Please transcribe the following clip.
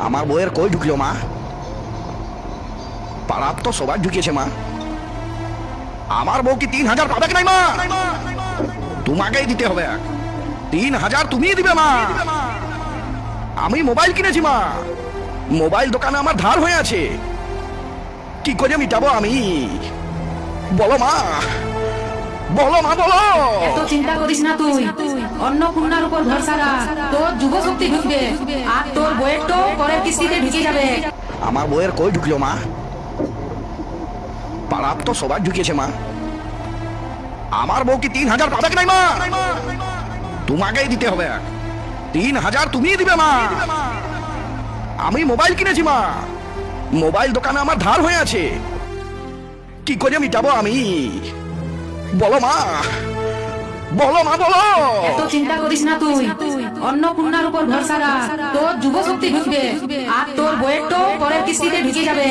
আমার বউয়ের কই ঢুকলো মা? পাড়ার তো সবাই ঢুকিয়েছে মা। আমার বউ কি 3,000 পাবে কি নাই মা? তোমাকেই দিতে হবে। 3,000 তুমিই দিবে মা। আমি মোবাইল কিনেছি মা। মোবাইল দোকানে আমার ধার হয়ে আছে, কি করে মিটাবো আমি? বলো মা, বলো মা, বলো। এত চিন্তা করিস না তুই, অন্নপূর্ণার উপর ভরসা রাখ। তোর যুব শক্তি ঢুকবে আর তোর বইয়ের তো পরের কিস্তিতে ঢুকে যাবে। আমার বউয়ের কই ঢুকলো মা? পাড়ার তো সবাই ঢুকিয়েছে মা। আমার বউ কি 3,000 পাবে কি নাই মা? তোমাকেই দিতে হবে। 3,000 তুমিই দিবে মা। আমি মোবাইল কিনেছি মা। মোবাইল দোকানে আমার ধার হয়ে আছে, কি করে মিটাবো আমি? বলো মা, বলো মা, বলো। এত চিন্তা করিস না তুই, অন্নপূর্ণার উপর ভরসা রাখ। তোর যুব শক্তি ঢুকবে আর তোর বইয়ের তো পরের কিস্তিতে ঢুকে যাবে।